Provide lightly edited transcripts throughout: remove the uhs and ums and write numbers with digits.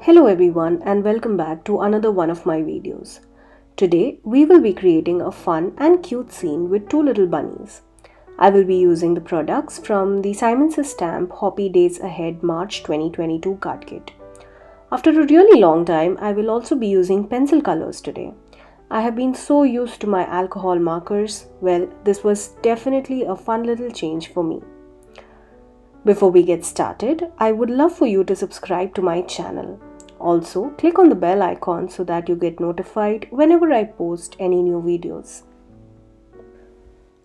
Hello everyone and welcome back to another one of my videos. Today we will be creating a fun and cute scene with two little bunnies. I will be using the products from the SSS Stamp Hoppy Days Ahead March 2022 card kit. After a really long time, I will also be using pencil colors today. I have been so used to my alcohol markers. Well, this was definitely a fun little change for me. Before we get started, I would love for you to subscribe to my channel. Also, click on the bell icon so that you get notified whenever I post any new videos.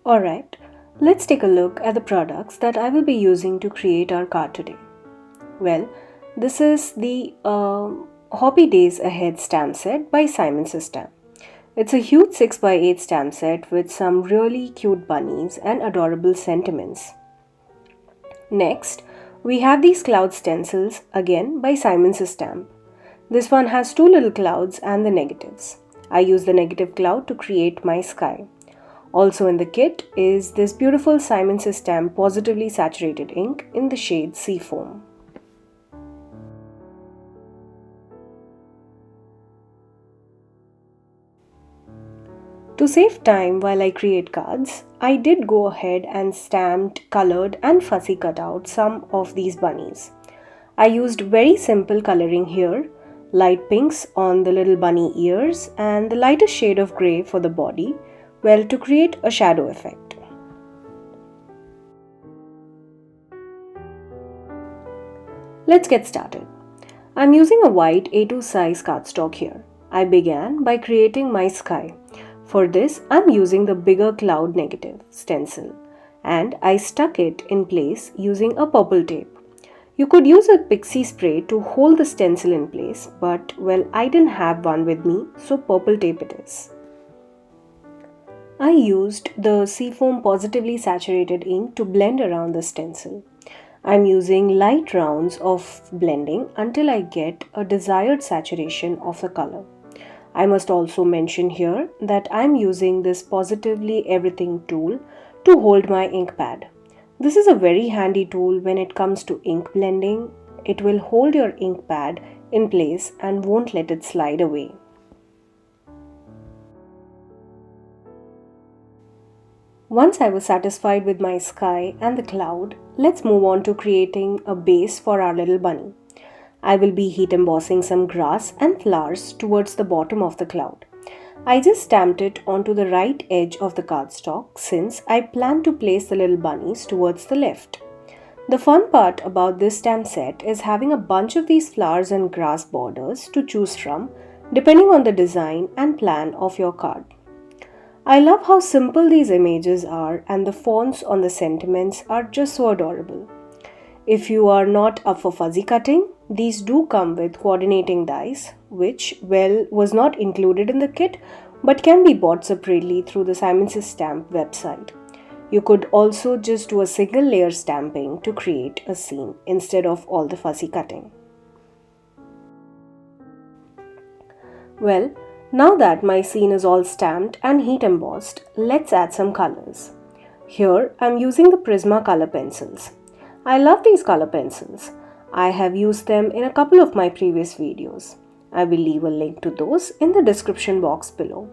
Alright, let's take a look at the products that I will be using to create our card today. Well, this is the Hoppy Days Ahead stamp set by SSS Stamp. It's a huge 6x8 stamp set with some really cute bunnies and adorable sentiments. Next, we have these cloud stencils, again by SSS Stamp. This one has two little clouds and the negatives. I use the negative cloud to create my sky. Also in the kit is this beautiful SSS Stamp Pawsitively saturated ink in the shade Seafoam. To save time while I create cards, I did go ahead and stamped, colored and fussy cut out some of these bunnies. I used very simple coloring here, light pinks on the little bunny ears and the lightest shade of grey for the body, well, to create a shadow effect. Let's get started. I'm using a white A2 size cardstock here. I began by creating my sky. For this, I'm using the bigger cloud negative stencil and I stuck it in place using a purple tape. You could use a pixie spray to hold the stencil in place, but well, I didn't have one with me, so purple tape it is. I used the Seafoam Pawsitively saturated ink to blend around the stencil. I'm using light rounds of blending until I get a desired saturation of the color. I must also mention here that I'm using this Pawsitively Everything tool to hold my ink pad. This is a very handy tool when it comes to ink blending. It will hold your ink pad in place and won't let it slide away. Once I was satisfied with my sky and the cloud, let's move on to creating a base for our little bunny. I will be heat embossing some grass and flowers towards the bottom of the cloud. I just stamped it onto the right edge of the cardstock since I plan to place the little bunnies towards the left. The fun part about this stamp set is having a bunch of these flowers and grass borders to choose from depending on the design and plan of your card. I love how simple these images are and the fonts on the sentiments are just so adorable. If you are not up for fuzzy cutting, these do come with coordinating dies, which, well, was not included in the kit but can be bought separately through the SSS Stamp website. You could also just do a single layer stamping to create a scene instead of all the fuzzy cutting. Well, now that my scene is all stamped and heat embossed, let's add some colors. Here, I'm using the PrismaColor Pencils. I love these color pencils. I have used them in a couple of my previous videos. I will leave a link to those in the description box below.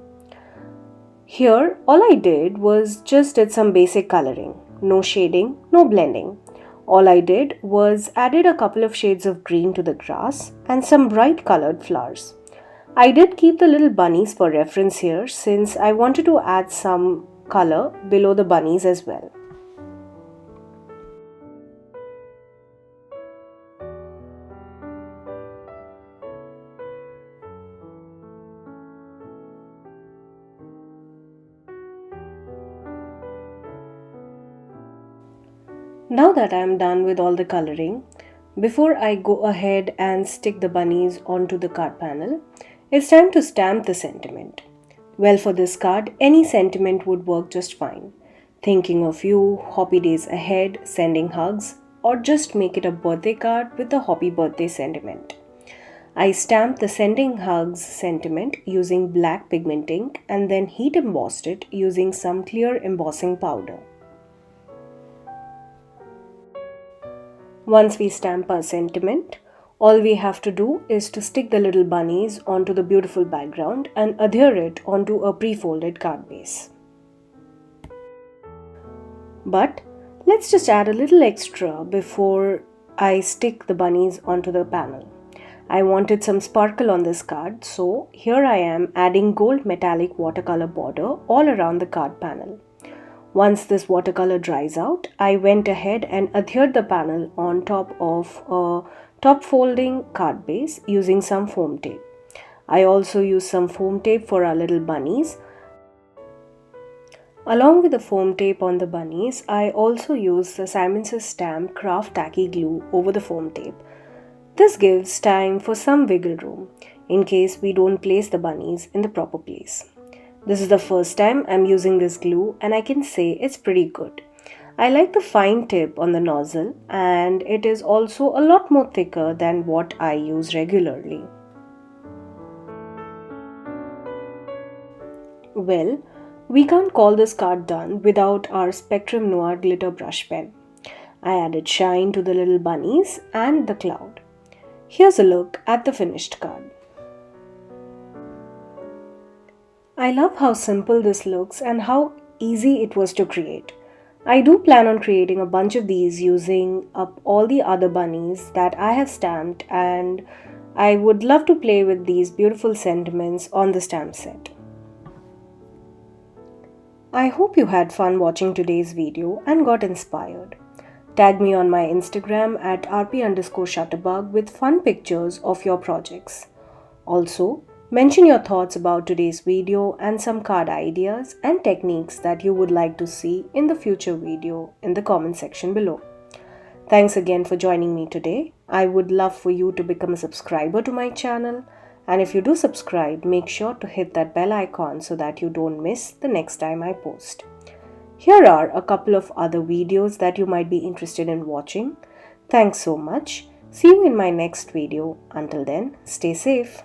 Here, all I did was just did some basic coloring. No shading, no blending. All I did was added a couple of shades of green to the grass and some bright colored flowers. I did keep the little bunnies for reference here since I wanted to add some color below the bunnies as well. Now that I am done with all the coloring, before I go ahead and stick the bunnies onto the card panel, it's time to stamp the sentiment. Well, for this card, any sentiment would work just fine. Thinking of you, Hoppy Days Ahead, sending hugs, or just make it a birthday card with the Hoppy birthday sentiment. I stamped the sending hugs sentiment using black pigment ink and then heat embossed it using some clear embossing powder. Once we stamp our sentiment, All we have to do is to stick the little bunnies onto the beautiful background and adhere it onto a pre-folded card base. But let's just add a little extra before I stick the bunnies onto the panel. I wanted some sparkle on this card, so here I am adding gold metallic watercolor border all around the card panel. Once this watercolor dries out, I went ahead and adhered the panel on top of a top folding card base using some foam tape. I also used some foam tape for our little bunnies. Along with the foam tape on the bunnies, I also used the Simon Says Stamp Craft Tacky Glue over the foam tape. This gives time for some wiggle room in case we don't place the bunnies in the proper place. This is the first time I'm using this glue and I can say it's pretty good. I like the fine tip on the nozzle and it is also a lot more thicker than what I use regularly. Well, we can't call this card done without our Spectrum Noir glitter brush pen. I added shine to the little bunnies and the cloud. Here's a look at the finished card. I love how simple this looks and how easy it was to create. I do plan on creating a bunch of these using up all the other bunnies that I have stamped, and I would love to play with these beautiful sentiments on the stamp set. I hope you had fun watching today's video and got inspired. Tag me on my Instagram at rp_shutterbug with fun pictures of your projects. Also, mention your thoughts about today's video and some card ideas and techniques that you would like to see in the future video in the comment section below. Thanks again for joining me today. I would love for you to become a subscriber to my channel, and if you do subscribe, make sure to hit that bell icon so that you don't miss the next time I post. Here are a couple of other videos that you might be interested in watching. Thanks so much. See you in my next video. Until then, stay safe.